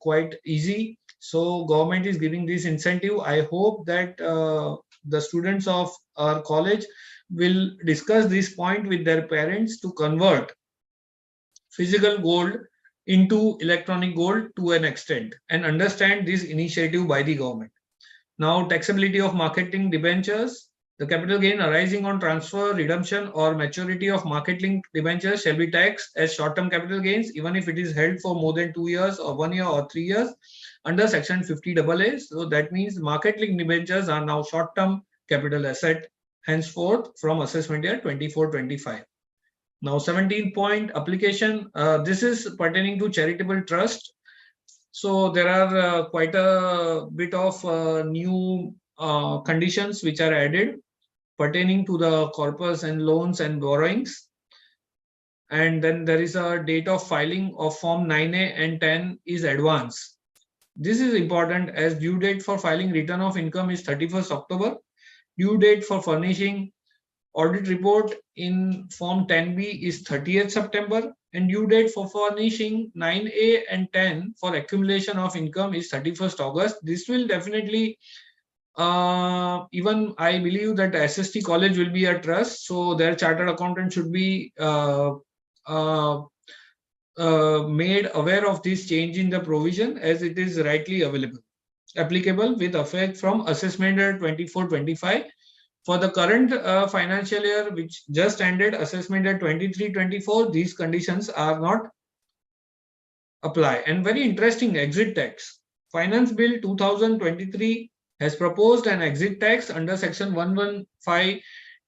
quite easy. So government is giving this incentive. I hope that the students of our college will discuss this point with their parents to convert physical gold into electronic gold to an extent and understand this initiative by the government. Now, taxability of marketing debentures. The capital gain arising on transfer, redemption, or maturity of market-linked debentures shall be taxed as short-term capital gains, even if it is held for more than 2 years or 1 year or 3 years under Section 50AA. So that means market-linked debentures are now short-term capital asset henceforth from assessment year 24-25. Now, 17 point application. This is pertaining to charitable trust. So there are quite a bit of new conditions which are added pertaining to the corpus and loans and borrowings. And then there is a date of filing of Form 9A and 10 is advance. This is important as due date for filing return of income is 31st October. Due date for furnishing audit report in Form 10B is 30th September. And due date for furnishing 9A and 10 for accumulation of income is 31st August. This will definitely even I believe that S.S.T college will be a trust, so their chartered accountant should be made aware of this change in the provision as it is rightly applicable with effect from assessment year 24-25. For the current financial year which just ended, assessment year 23-24, these conditions are not apply. And very interesting, exit tax. Finance Bill 2023 has proposed an exit tax under section 115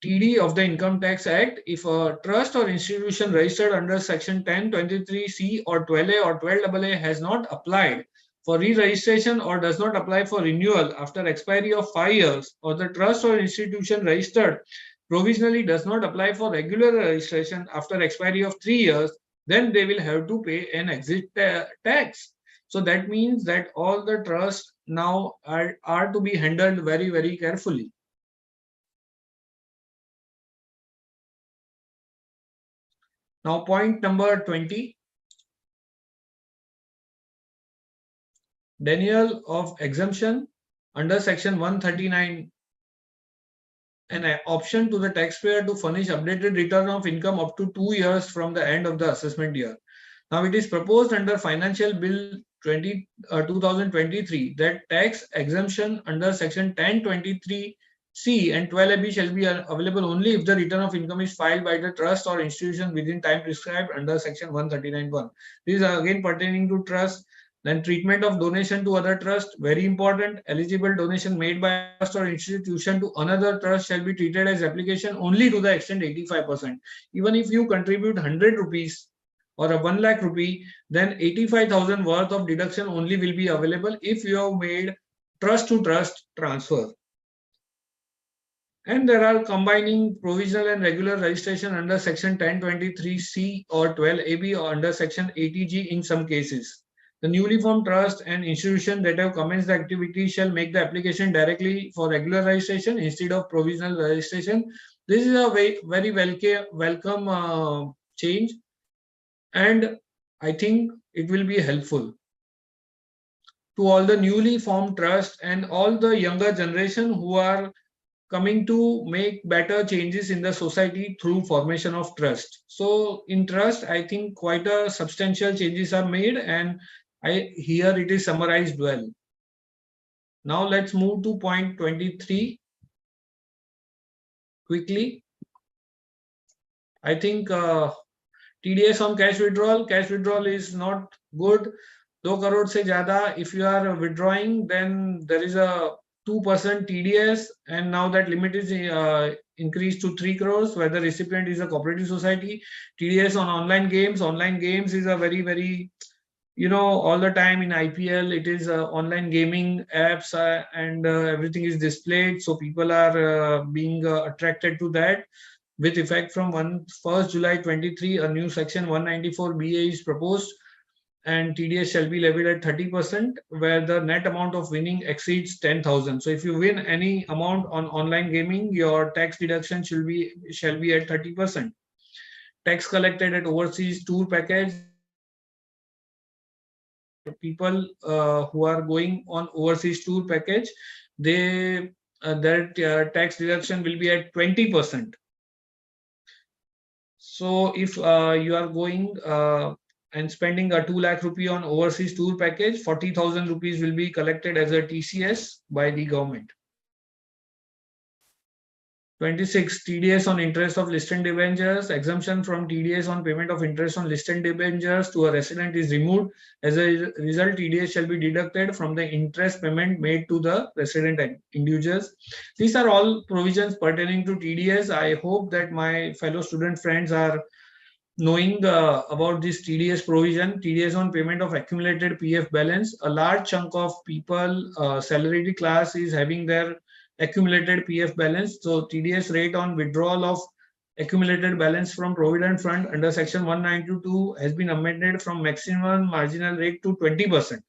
TD of the Income Tax Act if a trust or institution registered under section 1023C or 12A or 12AA has not applied for re-registration or does not apply for renewal after expiry of 5 years, or the trust or institution registered provisionally does not apply for regular registration after expiry of 3 years, then they will have to pay an exit tax. So that means that all the trusts now are to be handled very, very carefully. Now, point number 20. Denial of exemption under section 139, an option to the taxpayer to furnish updated return of income up to 2 years from the end of the assessment year. Now, it is proposed under Financial Bill 2023 that tax exemption under section 1023C and 12AB shall be available only if the return of income is filed by the trust or institution within time prescribed under section 139(1). This is again pertaining to trust. Then treatment of donation to other trust, very important. Eligible donation made by a trust or institution to another trust shall be treated as application only to the extent 85%. Even if you contribute 100 rupees or a 1 lakh rupee, then 85,000 worth of deduction only will be available if you have made trust to trust transfer. And there are combining provisional and regular registration under section 1023C or 12AB or under section 80G in some cases. The newly formed trust and institution that have commenced the activity shall make the application directly for regular registration instead of provisional registration. This is a very welcome change, and I think it will be helpful to all the newly formed trust and all the younger generation who are coming to make better changes in the society through formation of trust. So in trust, I think quite a substantial changes are made, and here it is summarized well. Now let's move to point 23 quickly. I think TDS on cash withdrawal is not good. 2 crore se zyada, if you are withdrawing, then there is a 2% TDS, and now that limit is increased to 3 crores, where the recipient is a cooperative society. TDS on online games is a very, all the time in IPL, it is online gaming apps and everything is displayed. So people are being attracted to that. With effect from 1st July 23, a new section 194BA is proposed, and TDS shall be levied at 30%, where the net amount of winning exceeds 10,000. So if you win any amount on online gaming, your tax deduction shall be at 30%. Tax collected at overseas tour package. People who are going on overseas tour package, their tax deduction will be at 20%. So if you are going and spending a 2 lakh rupee on overseas tour package, 40,000 rupees will be collected as a TCS by the government. 26. TDS on interest of listed debentures. Exemption from TDS on payment of interest on listed debentures to a resident is removed. As a result, TDS shall be deducted from the interest payment made to the resident individuals. These are all provisions pertaining to TDS. I hope that my fellow student friends are knowing about this TDS provision. TDS on payment of accumulated PF balance. A large chunk of people, salaried class, is having their accumulated PF balance. So TDS rate on withdrawal of accumulated balance from Provident Fund under section 192 has been amended from maximum marginal rate to 20%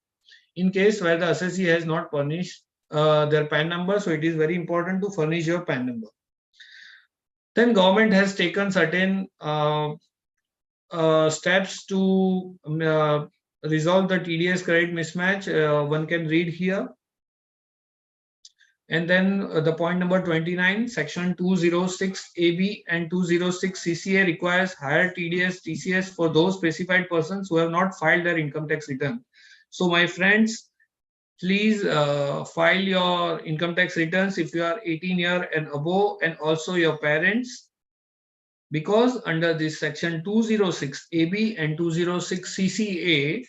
in case where the assessee has not furnished their PAN number. So it is very important to furnish your PAN number. Then government has taken certain steps to resolve the TDS credit mismatch. One can read here. And then the point number 29, section 206AB and 206 CCA requires higher TDS, TCS for those specified persons who have not filed their income tax return. So my friends, please file your income tax returns if you are 18 years and above, and also your parents, because under this section 206AB and 206 CCA,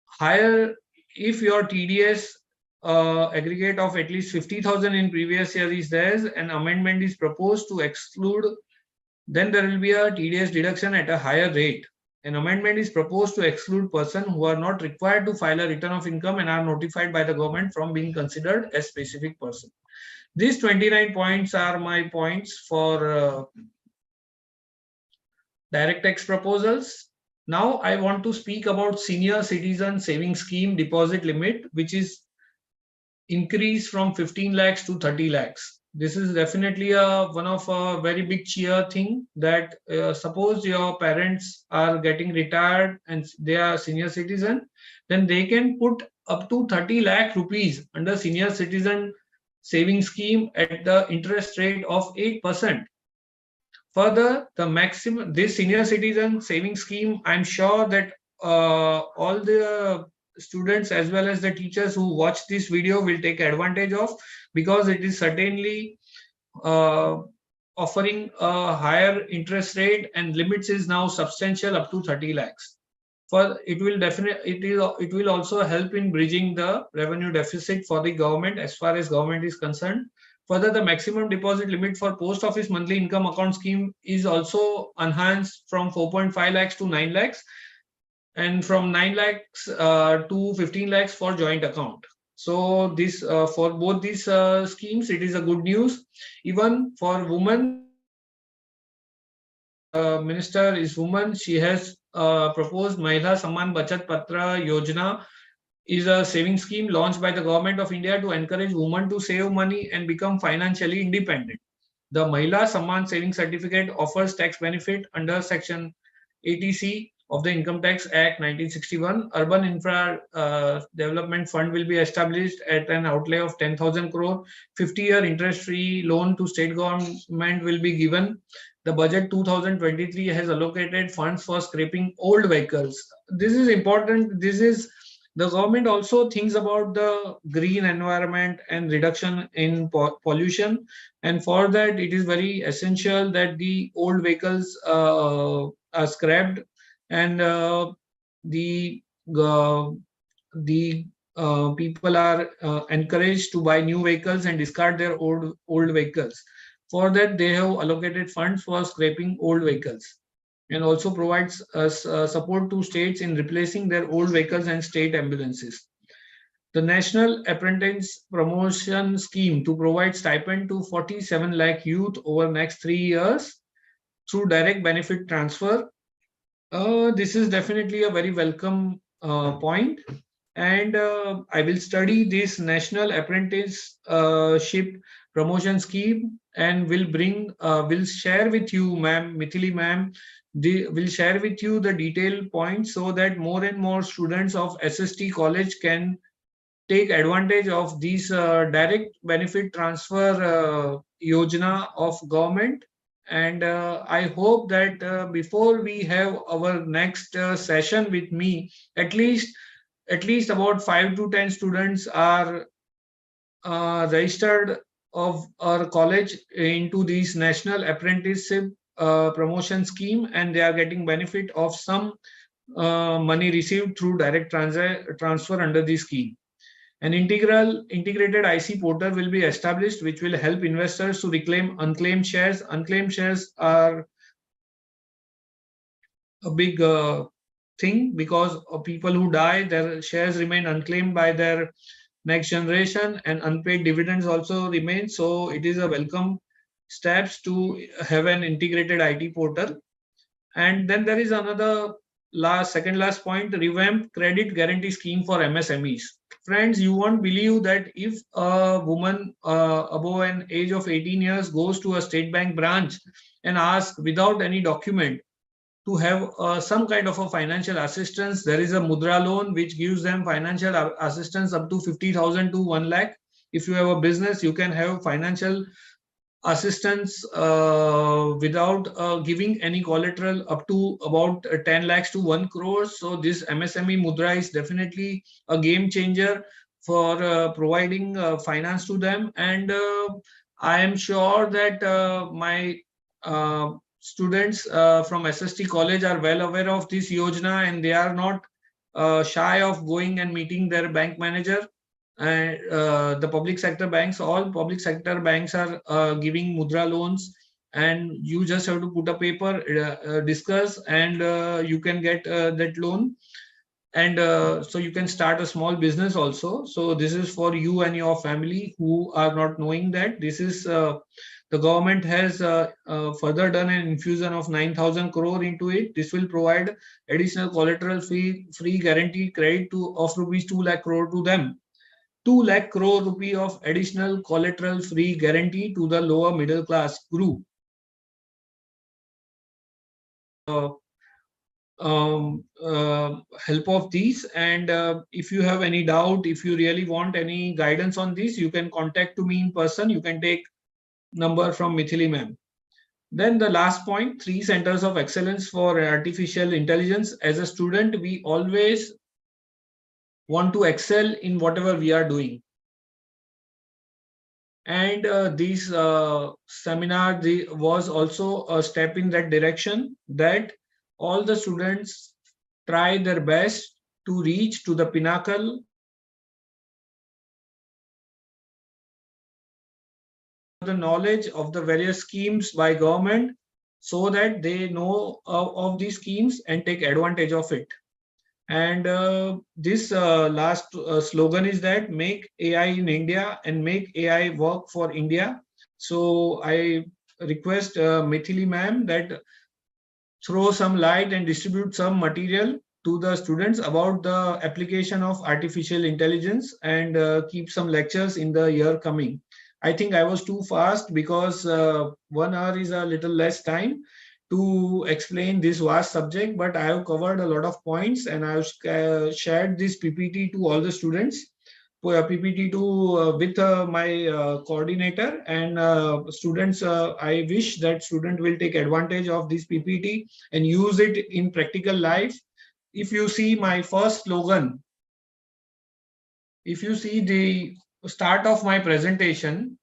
higher, if your TDS aggregate of at least 50,000 in previous year is there, an amendment is proposed to exclude, then there will be a TDS deduction at a higher rate. An amendment is proposed to exclude persons who are not required to file a return of income and are notified by the government from being considered as specific person. These 29 points are my points for direct tax proposals. Now I want to speak about senior citizen savings scheme deposit limit, which is increased from 15 lakhs to 30 lakhs. this is definitely one of a very big cheer thing that suppose your parents are getting retired and they are senior citizen, then they can put up to 30 lakh rupees under senior citizen saving scheme at the interest rate of 8%. Further, the maximum this senior citizen saving scheme, I'm sure that all the students as well as the teachers who watch this video will take advantage of, because it is certainly uh, offering a higher interest rate, and limits is now substantial up to 30 lakhs. For it will definitely it will also help in bridging the revenue deficit for the government as far as government is concerned. Further, the maximum deposit limit for post office monthly income account scheme is also enhanced from 4.5 lakhs to 9 lakhs, and from 9 lakhs to 15 lakhs for joint account. So this for both these schemes, it is a good news. Even for women, minister is woman. She has proposed Mahila Samman Bachat Patra Yojana is a saving scheme launched by the government of India to encourage women to save money and become financially independent. The Mahila Samman Saving Certificate offers tax benefit under Section 80C of the Income Tax Act 1961. Urban Infra Development Fund will be established at an outlay of 10,000 crore. 50-year interest-free loan to state government will be given. The budget 2023 has allocated funds for scrapping old vehicles. This is important. This is the government also thinks about the green environment and reduction in pollution, and for that it is very essential that the old vehicles are scrapped, and the uh, the people are encouraged to buy new vehicles and discard their old vehicles. For that, they have allocated funds for scrapping old vehicles, and also provides support to states in replacing their old vehicles and state ambulances. The National Apprentice Promotion Scheme to provide stipend to 47 lakh youth over next 3 years through direct benefit transfer. This is definitely a very welcome point, and I will study this National Apprenticeship Promotion Scheme and will share with you, ma'am, Mithili ma'am, will share with you the detailed points so that more and more students of S.S.T college can take advantage of these direct benefit transfer yojana of government. And I hope that before we have our next session with me, at least about 5 to 10 students are registered of our college into this national apprenticeship promotion scheme, and they are getting benefit of some money received through direct transfer under the scheme. An integrated IC portal will be established, which will help investors to reclaim unclaimed shares. Unclaimed shares are a big thing, because people who die, their shares remain unclaimed by their next generation, and unpaid dividends also remain. So it is a welcome steps to have an integrated IT portal. And then there is another second last point, revamp credit guarantee scheme for MSMEs. Friends, you won't believe that if a woman above an age of 18 years goes to a state bank branch and asks without any document to have some kind of a financial assistance, there is a Mudra loan which gives them financial assistance up to 50,000 to 1 lakh. If you have a business, you can have financial assistance without giving any collateral up to about 10 lakhs to 1 crore. So this MSME Mudra is definitely a game changer for providing finance to them. And I am sure that my students from S.S.T college are well aware of this yojana, and they are not shy of going and meeting their bank manager. And the public sector banks, all public sector banks are giving Mudra loans, and you just have to put a paper, discuss, and you can get that loan. And so you can start a small business also. So this is for you and your family who are not knowing that. This is the government has further done an infusion of 9,000 crore into it. This will provide additional collateral free guaranteed credit to of rupees 2 lakh crore to them. 2 lakh crore rupee of additional collateral free guarantee to the lower middle class group. Help of these, and if you have any doubt, if you really want any guidance on this, you can contact to me in person. You can take number from Mithili ma'am. Then the last point, 3 centers of excellence for artificial intelligence. As a student, we always want to excel in whatever we are doing. And this seminar was also a step in that direction, that all the students try their best to reach to the pinnacle the knowledge of the various schemes by government, so that they know of these schemes and take advantage of it. And this last slogan is that make AI in India and make AI work for India. So I request Mithili ma'am that throw some light and distribute some material to the students about the application of artificial intelligence, and keep some lectures in the year coming. I think I was too fast, because 1 hour is a little less time to explain this vast subject, but I have covered a lot of points, and I have shared this PPT to all the students. PPT to with my coordinator and students. I wish that student will take advantage of this PPT and use it in practical life. If you see my first slogan, if you see the start of my presentation,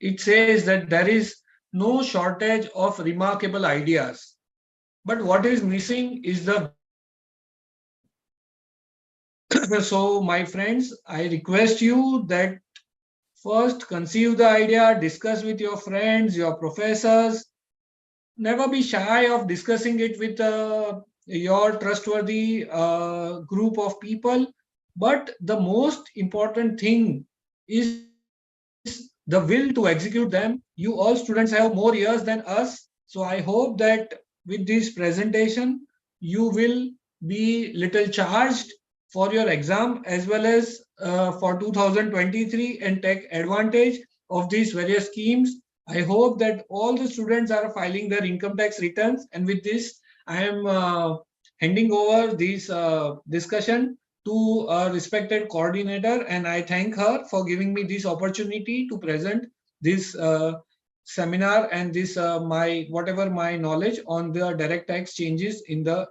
it says that there is no shortage of remarkable ideas, but what is missing is the so my friends, I request you that first conceive the idea, discuss with your friends, your professors. Never be shy of discussing it with your trustworthy group of people. But the most important thing is the will to execute them. You all students have more years than us. So I hope that with this presentation, you will be little charged for your exam as well as for 2023, and take advantage of these various schemes. I hope that all the students are filing their income tax returns. And with this, I am handing over this discussion to a respected coordinator, and I thank her for giving me this opportunity to present this seminar and this my whatever my knowledge on the direct tax changes in the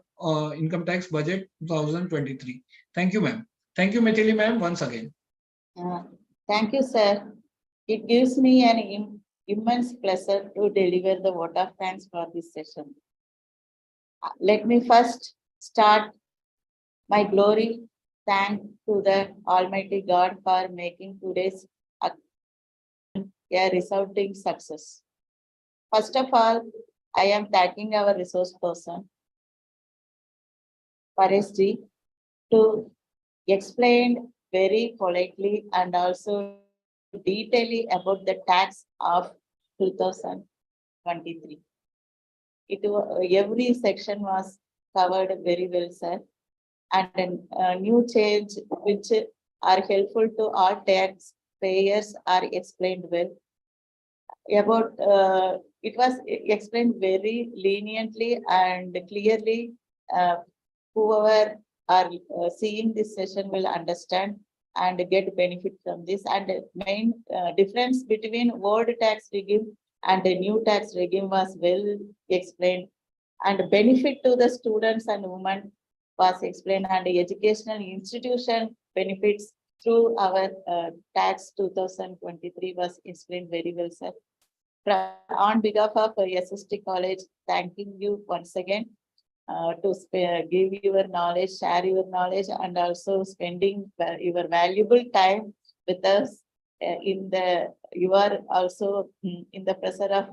income tax budget 2023. Thank you, ma'am. Thank you, Mithili ma'am, once again. Thank you, sir. It gives me an immense pleasure to deliver the vote of thanks for this session. Let me first start my glory. Thank to the Almighty God for making today's a resounding success. First of all, I am thanking our resource person, Paresh ji, to explain very politely and also detailing about the tax of 2023. Every section was covered very well, sir, and a new change which are helpful to all tax payers are explained well. About it was explained very leniently and clearly. Whoever are seeing this session will understand and get benefit from this. And the main difference between old tax regime and the new tax regime was well explained, and benefit to the students and women was explained, and the educational institution benefits through our tax 2023 was explained very well, sir. On behalf of S.S.T College, thanking you once again to give your knowledge, share your knowledge, and also spending your valuable time with us in the, you are also in the pressure of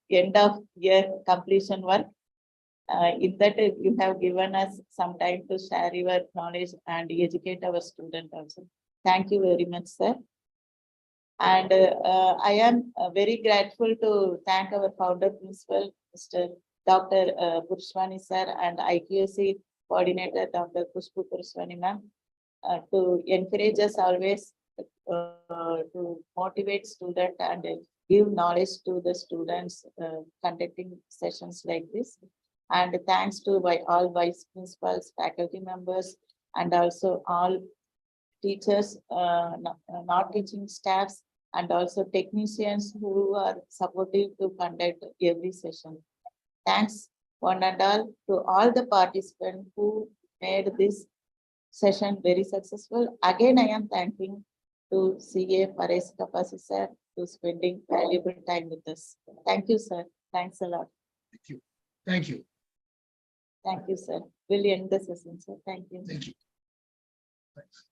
end of year completion work. In that you have given us some time to share your knowledge and educate our student also. Thank you very much, sir. And I am very grateful to thank our founder principal, Mr. Dr. Purushwani sir, and IQAC coordinator, Dr. Pushpu Purushwani ma'am, to encourage us always to motivate student and give knowledge to the students conducting sessions like this. And thanks to all vice principals, faculty members, and also all teachers, not teaching staffs, and also technicians who are supportive to conduct every session. Thanks one and all the participants who made this session very successful. Again, I am thanking to CA Paresh Kapasi sir to spending valuable time with us. Thank you, sir. Thanks a lot. Thank you. Thank you. Thank you, sir. We'll end the session, sir. Thank you. Thank you. Thanks.